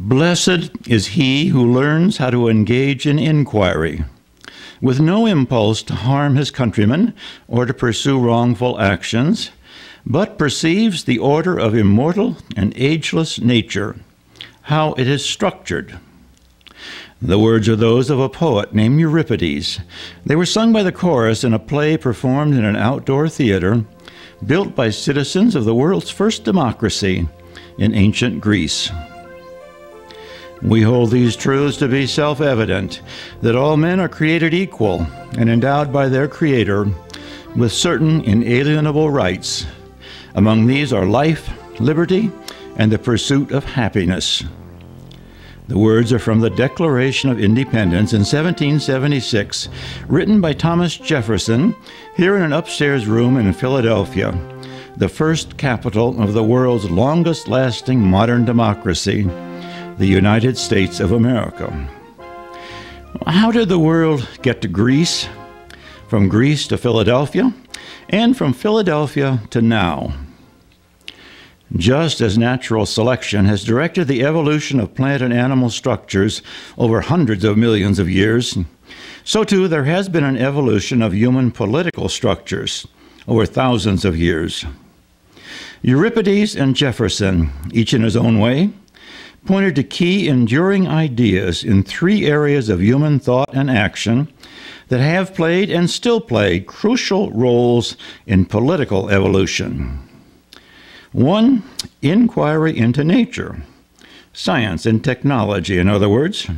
Blessed is he who learns how to engage in inquiry, with no impulse to harm his countrymen or to pursue wrongful actions, but perceives the order of immortal and ageless nature, how it is structured. The words are those of a poet named Euripides. They were sung by the chorus in a play performed in an outdoor theater built by citizens of the world's first democracy in ancient Greece. We hold these truths to be self-evident, that all men are created equal and endowed by their Creator with certain inalienable rights. Among these are life, liberty, and the pursuit of happiness. The words are from the Declaration of Independence in 1776, written by Thomas Jefferson here in an upstairs room in Philadelphia, the first capital of the world's longest-lasting modern democracy, the United States of America. How did the world get to Greece, from Greece to Philadelphia, and from Philadelphia to now? Just as natural selection has directed the evolution of plant and animal structures over hundreds of millions of years, so too there has been an evolution of human political structures over thousands of years. Euripides and Jefferson, each in his own way, pointed to key enduring ideas in three areas of human thought and action that have played and still play crucial roles in political evolution. 1. Inquiry into nature, science and technology, in other words.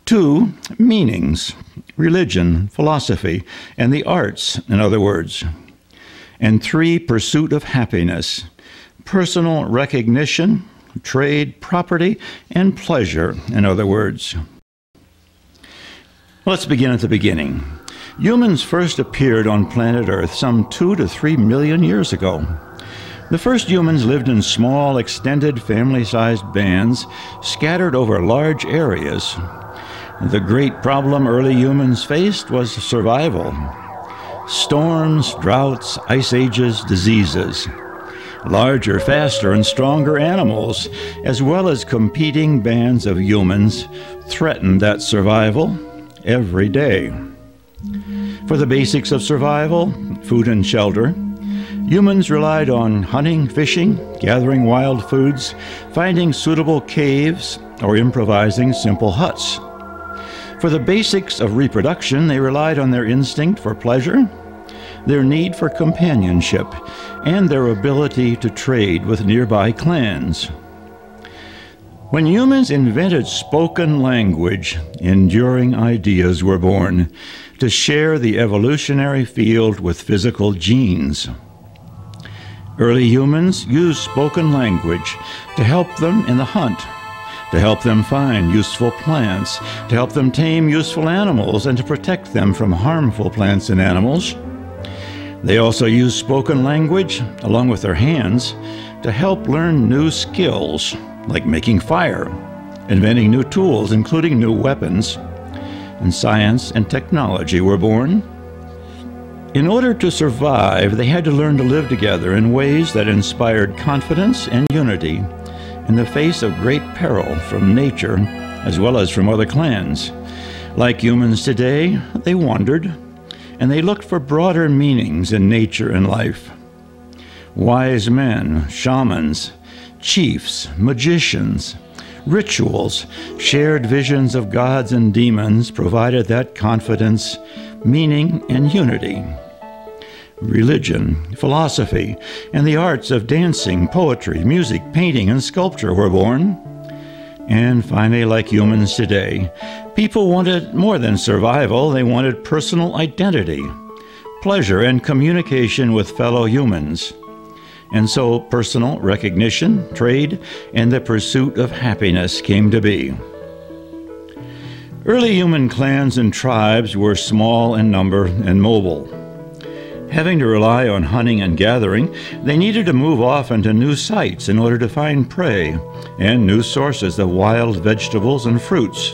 2. Meanings, religion, philosophy, and the arts, in other words. And 3. Pursuit of happiness, personal recognition, trade, property, and pleasure, in other words. Let's begin at the beginning. Humans first appeared on planet Earth some 2 to 3 million years ago. The first humans lived in small, extended, family-sized bands scattered over large areas. The great problem early humans faced was survival. Storms, droughts, ice ages, diseases. Larger, faster, and stronger animals, as well as competing bands of humans, threatened that survival every day. For the basics of survival, food and shelter, humans relied on hunting, fishing, gathering wild foods, finding suitable caves, or improvising simple huts. For the basics of reproduction, they relied on their instinct for pleasure, their need for companionship, and their ability to trade with nearby clans. When humans invented spoken language, enduring ideas were born to share the evolutionary field with physical genes. Early humans used spoken language to help them in the hunt, to help them find useful plants, to help them tame useful animals, and to protect them from harmful plants and animals. They also used spoken language, along with their hands, to help learn new skills, like making fire, inventing new tools, including new weapons, and science and technology were born. In order to survive, they had to learn to live together in ways that inspired confidence and unity in the face of great peril from nature as well as from other clans. Like humans today, they wandered, and they looked for broader meanings in nature and life. Wise men, shamans, chiefs, magicians, rituals, shared visions of gods and demons provided that confidence, meaning, and unity. Religion, philosophy, and the arts of dancing, poetry, music, painting, and sculpture were born. And finally, like humans today, people wanted more than survival. They wanted personal identity, pleasure, and communication with fellow humans. And so personal recognition, trade, and the pursuit of happiness came to be. Early human clans and tribes were small in number and mobile. Having to rely on hunting and gathering, they needed to move often to new sites in order to find prey and new sources of wild vegetables and fruits.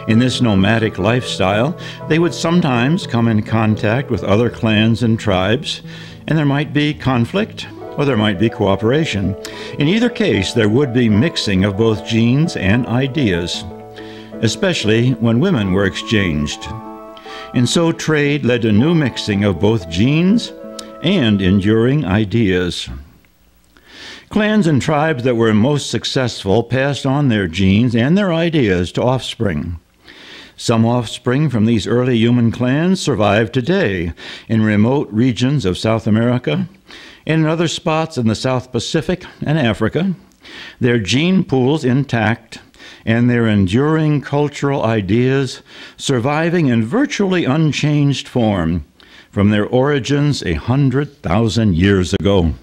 In this nomadic lifestyle, they would sometimes come in contact with other clans and tribes, and there might be conflict or there might be cooperation. In either case, there would be mixing of both genes and ideas, especially when women were exchanged. And so trade led to new mixing of both genes and enduring ideas. Clans and tribes that were most successful passed on their genes and their ideas to offspring. Some offspring from these early human clans survive today in remote regions of South America and in other spots in the South Pacific and Africa, their gene pools intact and their enduring cultural ideas surviving in virtually unchanged form from their origins 100,000 years ago.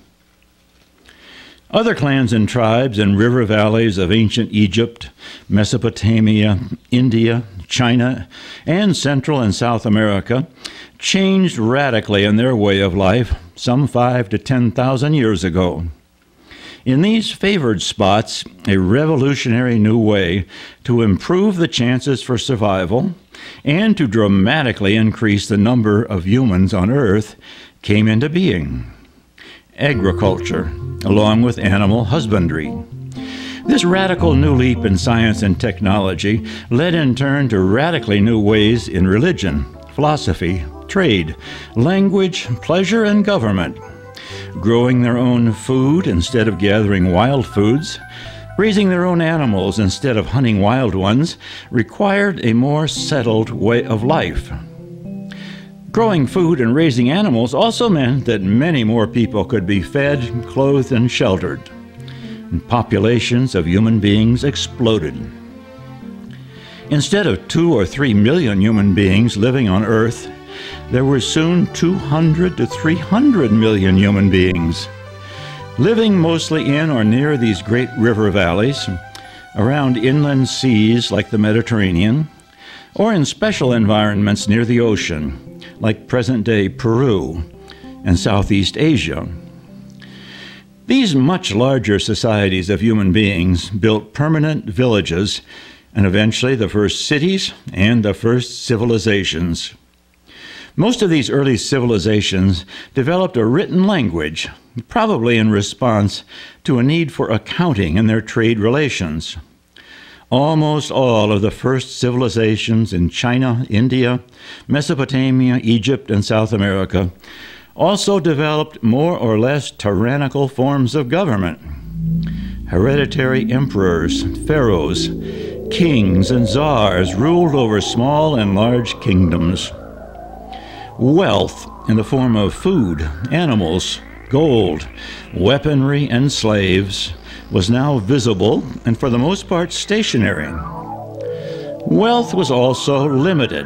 Other clans and tribes in river valleys of ancient Egypt, Mesopotamia, India, China, and Central and South America changed radically in their way of life some 5,000 to 10,000 years ago. In these favored spots, a revolutionary new way to improve the chances for survival and to dramatically increase the number of humans on Earth came into being: agriculture, along with animal husbandry. This radical new leap in science and technology led in turn to radically new ways in religion, philosophy, trade, language, pleasure, and government. Growing their own food instead of gathering wild foods, raising their own animals instead of hunting wild ones, required a more settled way of life. Growing food and raising animals also meant that many more people could be fed, clothed, and sheltered. And populations of human beings exploded. Instead of 2 or 3 million human beings living on Earth, there were soon 200 to 300 million human beings, living mostly in or near these great river valleys, around inland seas like the Mediterranean, or in special environments near the ocean, like present-day Peru and Southeast Asia. These much larger societies of human beings built permanent villages and eventually the first cities and the first civilizations. Most of these early civilizations developed a written language, probably in response to a need for accounting in their trade relations. Almost all of the first civilizations in China, India, Mesopotamia, Egypt, and South America also developed more or less tyrannical forms of government. Hereditary emperors, pharaohs, kings, and czars ruled over small and large kingdoms. Wealth in the form of food, animals, gold, weaponry, and slaves was now visible and for the most part stationary. Wealth was also limited.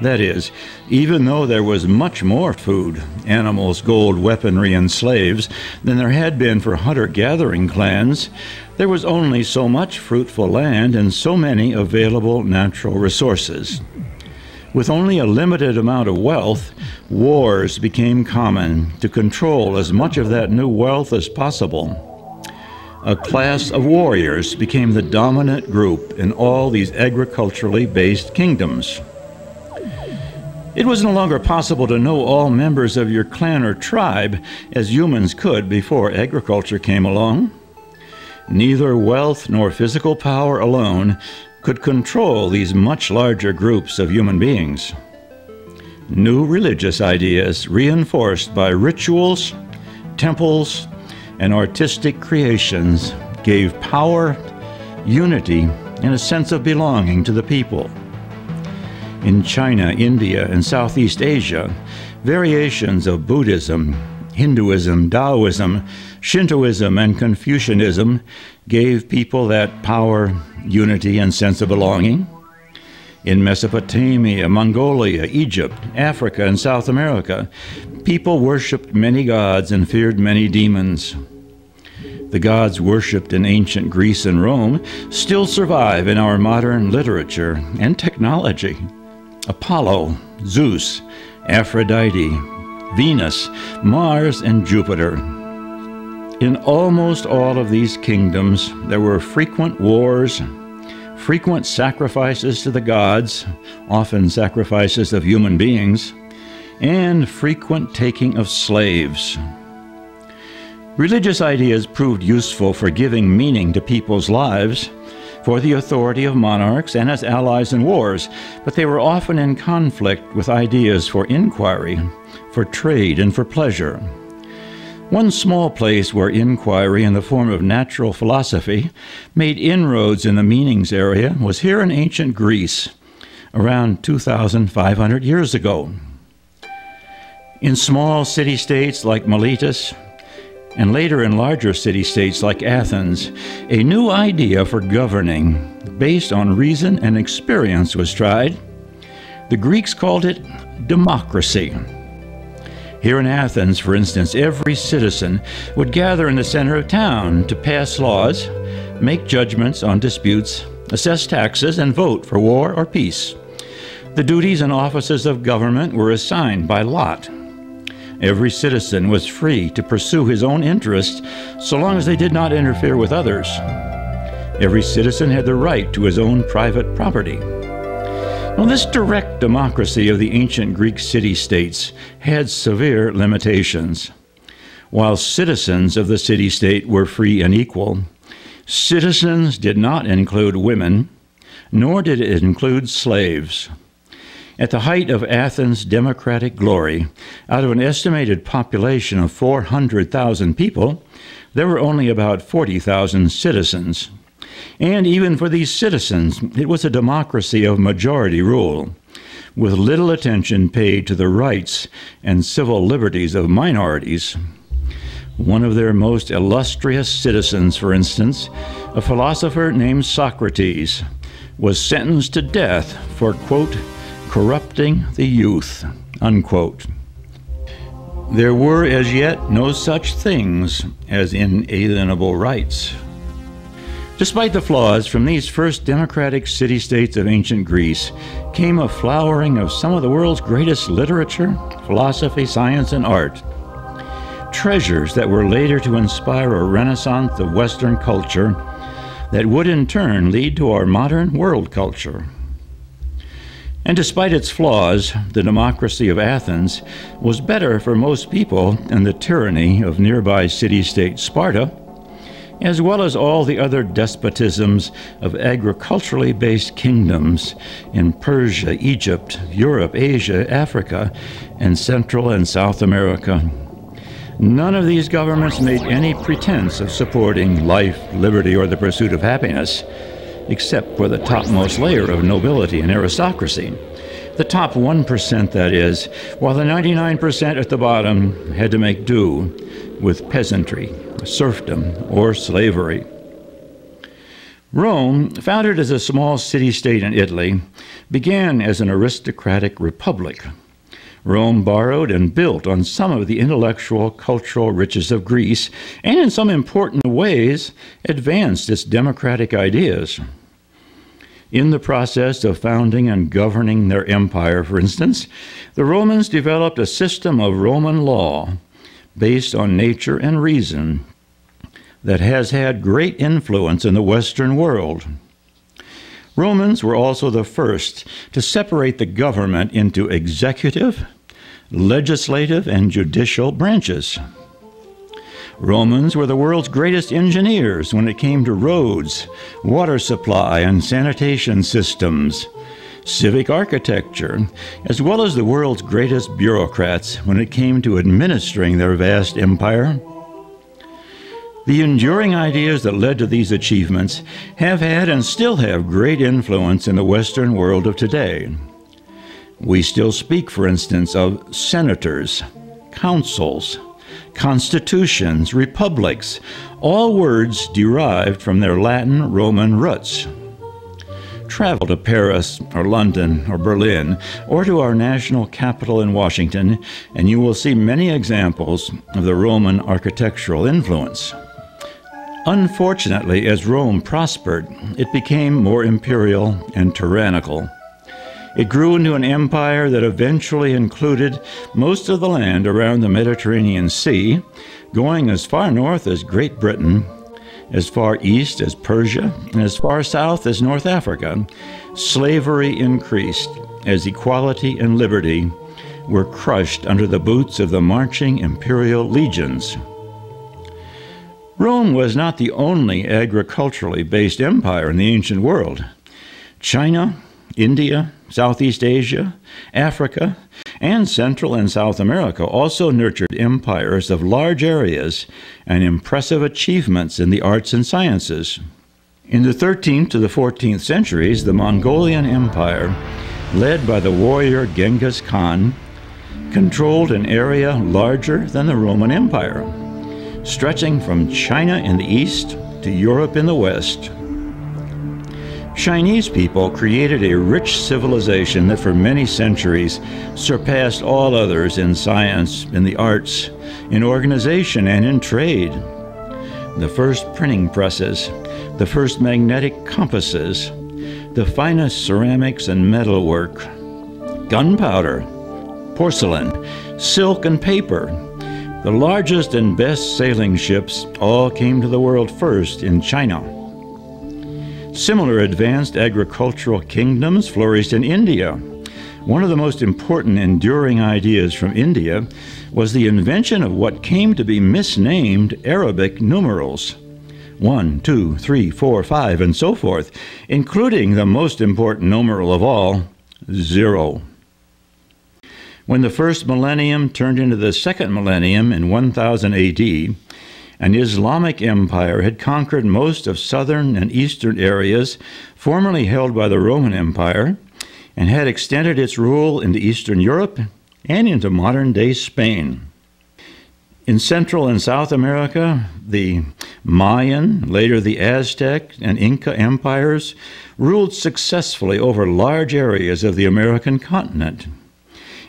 That is, even though there was much more food, animals, gold, weaponry, and slaves than there had been for hunter-gathering clans, there was only so much fruitful land and so many available natural resources. With only a limited amount of wealth, wars became common to control as much of that new wealth as possible. A class of warriors became the dominant group in all these agriculturally based kingdoms. It was no longer possible to know all members of your clan or tribe as humans could before agriculture came along. Neither wealth nor physical power alone could control these much larger groups of human beings. New religious ideas, reinforced by rituals, temples, and artistic creations, gave power, unity, and a sense of belonging to the people. In China, India, and Southeast Asia, variations of Buddhism, Hinduism, Taoism, Shintoism, and Confucianism gave people that power, unity, and sense of belonging. In Mesopotamia, Mongolia, Egypt, Africa, and South America, people worshipped many gods and feared many demons. The gods worshipped in ancient Greece and Rome still survive in our modern literature and technology. Apollo, Zeus, Aphrodite, Venus, Mars, and Jupiter. In almost all of these kingdoms, there were frequent wars, frequent sacrifices to the gods, often sacrifices of human beings, and frequent taking of slaves. Religious ideas proved useful for giving meaning to people's lives, for the authority of monarchs and as allies in wars, but they were often in conflict with ideas for inquiry, for trade, and for pleasure. One small place where inquiry in the form of natural philosophy made inroads in the meanings area was here in ancient Greece, around 2,500 years ago. In small city-states like Miletus, and later in larger city-states like Athens, a new idea for governing, based on reason and experience, was tried. The Greeks called it democracy. Here in Athens, for instance, every citizen would gather in the center of town to pass laws, make judgments on disputes, assess taxes, and vote for war or peace. The duties and offices of government were assigned by lot. Every citizen was free to pursue his own interests so long as they did not interfere with others. Every citizen had the right to his own private property. Well, this direct democracy of the ancient Greek city-states had severe limitations. While citizens of the city-state were free and equal, citizens did not include women, nor did it include slaves. At the height of Athens' democratic glory, out of an estimated population of 400,000 people, there were only about 40,000 citizens. And even for these citizens, it was a democracy of majority rule, with little attention paid to the rights and civil liberties of minorities. One of their most illustrious citizens, for instance, a philosopher named Socrates, was sentenced to death for, quote, corrupting the youth, unquote. There were as yet no such things as inalienable rights. Despite the flaws, from these first democratic city-states of ancient Greece came a flowering of some of the world's greatest literature, philosophy, science, and art. Treasures that were later to inspire a renaissance of Western culture that would in turn lead to our modern world culture. And despite its flaws, the democracy of Athens was better for most people than the tyranny of nearby city-state Sparta, as well as all the other despotisms of agriculturally based kingdoms in Persia, Egypt, Europe, Asia, Africa, and Central and South America. None of these governments made any pretense of supporting life, liberty, or the pursuit of happiness, except for the topmost layer of nobility and aristocracy. The top 1%, that is, while the 99% at the bottom had to make do with peasantry, serfdom, or slavery. Rome, founded as a small city-state in Italy, began as an aristocratic republic. Rome borrowed and built on some of the intellectual, cultural riches of Greece, and in some important ways advanced its democratic ideas. In the process of founding and governing their empire, for instance, the Romans developed a system of Roman law based on nature and reason that has had great influence in the Western world. Romans were also the first to separate the government into executive, legislative, and judicial branches. Romans were the world's greatest engineers when it came to roads, water supply, and sanitation systems, civic architecture, as well as the world's greatest bureaucrats when it came to administering their vast empire. The enduring ideas that led to these achievements have had and still have great influence in the Western world of today. We still speak, for instance, of senators, councils, constitutions, republics, all words derived from their Latin Roman roots. Travel to Paris or London or Berlin or to our national capital in Washington, and you will see many examples of the Roman architectural influence. Unfortunately, as Rome prospered, it became more imperial and tyrannical. It grew into an empire that eventually included most of the land around the Mediterranean Sea, going as far north as Great Britain, as far east as Persia, and as far south as North Africa. Slavery increased as equality and liberty were crushed under the boots of the marching imperial legions. Rome was not the only agriculturally based empire in the ancient world. China, India, Southeast Asia, Africa, and Central and South America also nurtured empires of large areas and impressive achievements in the arts and sciences. In the 13th to the 14th centuries, the Mongolian Empire, led by the warrior Genghis Khan, controlled an area larger than the Roman Empire, stretching from China in the east to Europe in the west. Chinese people created a rich civilization that for many centuries surpassed all others in science, in the arts, in organization, and in trade. The first printing presses, the first magnetic compasses, the finest ceramics and metalwork, gunpowder, porcelain, silk, and paper. The largest and best sailing ships all came to the world first in China. Similar advanced agricultural kingdoms flourished in India. One of the most important enduring ideas from India was the invention of what came to be misnamed Arabic numerals. 1, 2, 3, 4, 5, and so forth, including the most important numeral of all, 0. When the first millennium turned into the second millennium in 1000 AD, an Islamic empire had conquered most of southern and eastern areas formerly held by the Roman Empire and had extended its rule into Eastern Europe and into modern-day Spain. In Central and South America, the Mayan, later the Aztec and Inca empires ruled successfully over large areas of the American continent.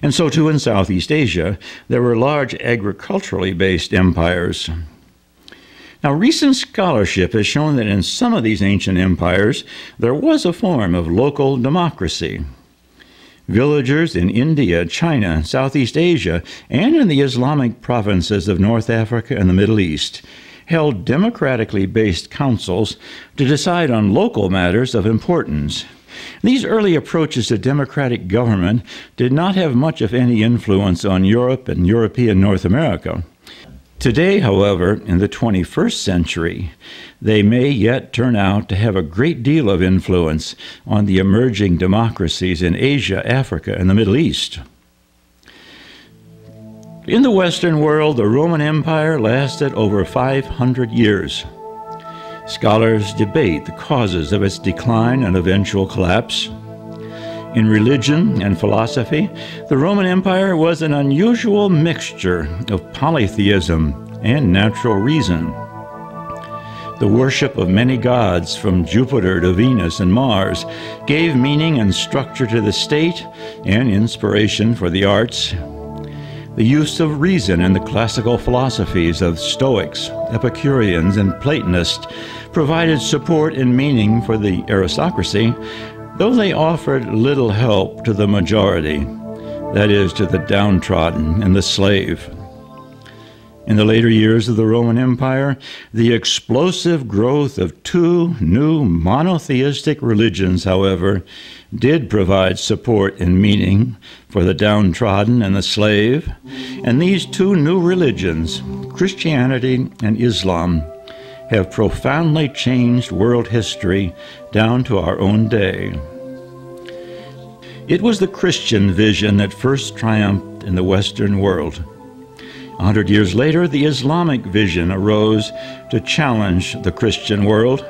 And so too in Southeast Asia, there were large agriculturally based empires. Now, recent scholarship has shown that in some of these ancient empires, there was a form of local democracy. Villagers in India, China, Southeast Asia, and in the Islamic provinces of North Africa and the Middle East held democratically based councils to decide on local matters of importance. These early approaches to democratic government did not have much of any influence on Europe and European North America. Today, however, in the 21st century, they may yet turn out to have a great deal of influence on the emerging democracies in Asia, Africa, and the Middle East. In the Western world, the Roman Empire lasted over 500 years. Scholars debate the causes of its decline and eventual collapse. In religion and philosophy, the Roman Empire was an unusual mixture of polytheism and natural reason. The worship of many gods, from Jupiter to Venus and Mars, gave meaning and structure to the state and inspiration for the arts. The use of reason in the classical philosophies of Stoics, Epicureans, and Platonists provided support and meaning for the aristocracy, though they offered little help to the majority, that is, to the downtrodden and the slave. In the later years of the Roman Empire, the explosive growth of two new monotheistic religions, however, did provide support and meaning for the downtrodden and the slave, and these two new religions, Christianity and Islam, have profoundly changed world history down to our own day. It was the Christian vision that first triumphed in the Western world. 100 years later, the Islamic vision arose to challenge the Christian world.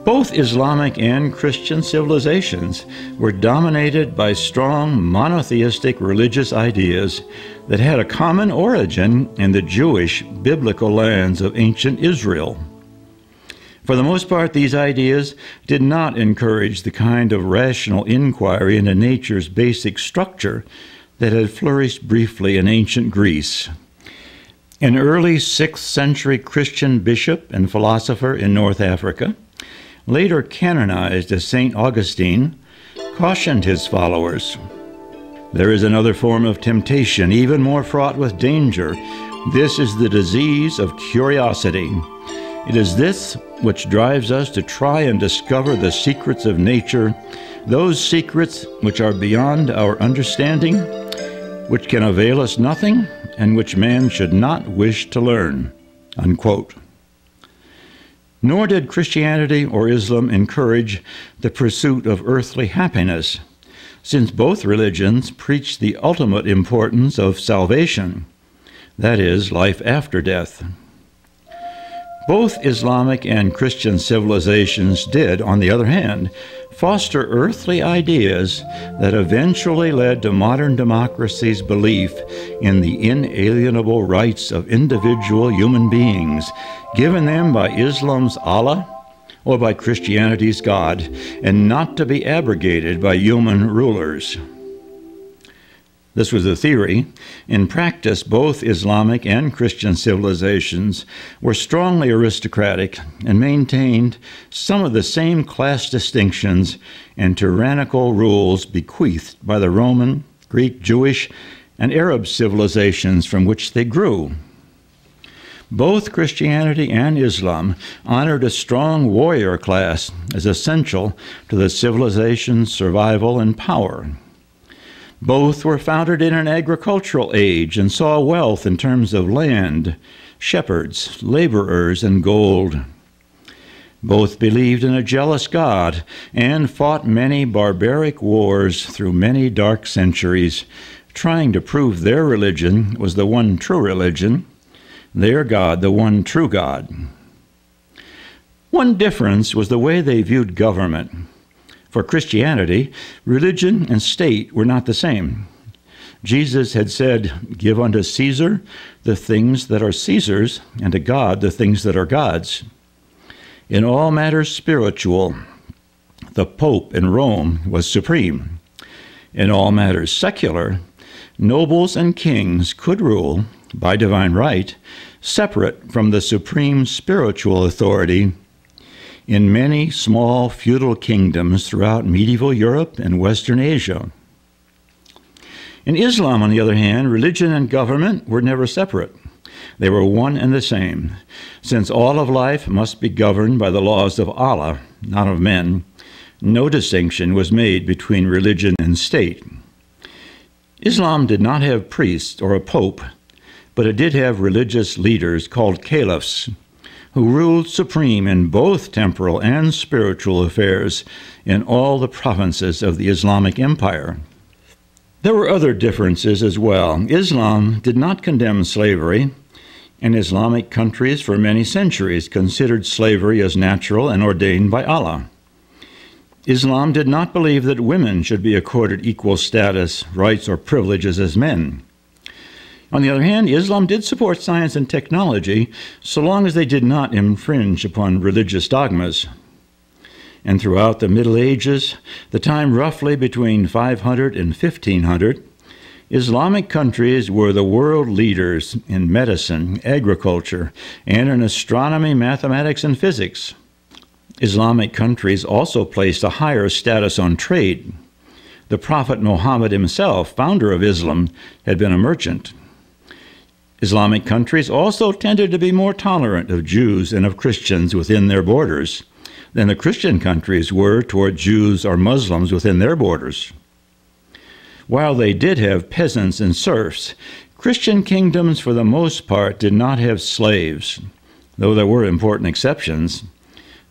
Both Islamic and Christian civilizations were dominated by strong monotheistic religious ideas that had a common origin in the Jewish biblical lands of ancient Israel. For the most part, these ideas did not encourage the kind of rational inquiry into nature's basic structure that had flourished briefly in ancient Greece. An early 6th century Christian bishop and philosopher in North Africa, later canonized as St. Augustine, cautioned his followers. There is another form of temptation, even more fraught with danger. This is the disease of curiosity. It is this which drives us to try and discover the secrets of nature, those secrets which are beyond our understanding, which can avail us nothing, and which man should not wish to learn." Unquote. Nor did Christianity or Islam encourage the pursuit of earthly happiness, since both religions preach the ultimate importance of salvation, that is, life after death. Both Islamic and Christian civilizations did, on the other hand, foster earthly ideas that eventually led to modern democracy's belief in the inalienable rights of individual human beings, given them by Islam's Allah or by Christianity's God, and not to be abrogated by human rulers. This was a theory. In practice, both Islamic and Christian civilizations were strongly aristocratic and maintained some of the same class distinctions and tyrannical rules bequeathed by the Roman, Greek, Jewish, and Arab civilizations from which they grew. Both Christianity and Islam honored a strong warrior class as essential to the civilization's survival and power. Both were founded in an agricultural age and saw wealth in terms of land, shepherds, laborers, and gold. Both believed in a jealous God and fought many barbaric wars through many dark centuries, trying to prove their religion was the one true religion, their God the one true God. One difference was the way they viewed government. For Christianity, religion and state were not the same. Jesus had said, "Give unto Caesar the things that are Caesar's, and to God the things that are God's." In all matters spiritual, the Pope in Rome was supreme. In all matters secular, nobles and kings could rule, by divine right, separate from the supreme spiritual authority in many small feudal kingdoms throughout medieval Europe and Western Asia. In Islam, on the other hand, religion and government were never separate. They were one and the same. Since all of life must be governed by the laws of Allah, not of men, no distinction was made between religion and state. Islam did not have priests or a pope, but it did have religious leaders called caliphs, who ruled supreme in both temporal and spiritual affairs in all the provinces of the Islamic Empire. There were other differences as well. Islam did not condemn slavery, and Islamic countries for many centuries considered slavery as natural and ordained by Allah. Islam did not believe that women should be accorded equal status, rights, or privileges as men. On the other hand, Islam did support science and technology so long as they did not infringe upon religious dogmas. And throughout the Middle Ages, the time roughly between 500 and 1500, Islamic countries were the world leaders in medicine, agriculture, and in astronomy, mathematics, and physics. Islamic countries also placed a higher status on trade. The Prophet Muhammad himself, founder of Islam, had been a merchant. Islamic countries also tended to be more tolerant of Jews and of Christians within their borders than the Christian countries were toward Jews or Muslims within their borders. While they did have peasants and serfs, Christian kingdoms for the most part did not have slaves, though there were important exceptions.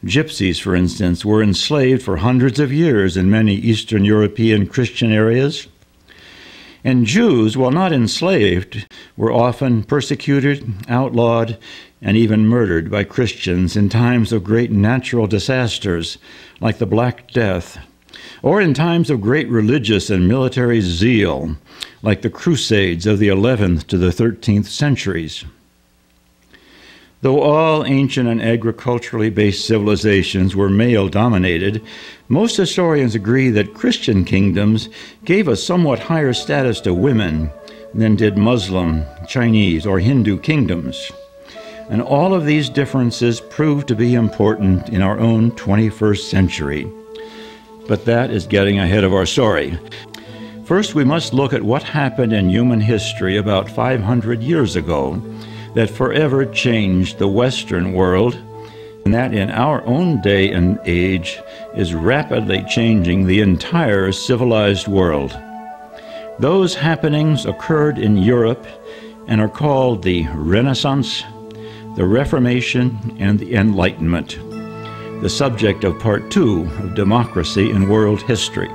Gypsies, for instance, were enslaved for hundreds of years in many Eastern European Christian areas. And Jews, while not enslaved, were often persecuted, outlawed, and even murdered by Christians in times of great natural disasters, like the Black Death, or in times of great religious and military zeal, like the Crusades of the 11th to the 13th centuries. Though all ancient and agriculturally based civilizations were male-dominated, most historians agree that Christian kingdoms gave a somewhat higher status to women, than did Muslim, Chinese, or Hindu kingdoms. And all of these differences prove to be important in our own 21st century. But that is getting ahead of our story. First, we must look at what happened in human history about 500 years ago that forever changed the Western world, and that in our own day and age is rapidly changing the entire civilized world. Those happenings occurred in Europe and are called the Renaissance, the Reformation, and the Enlightenment, the subject of Part 2 of Democracy in World History.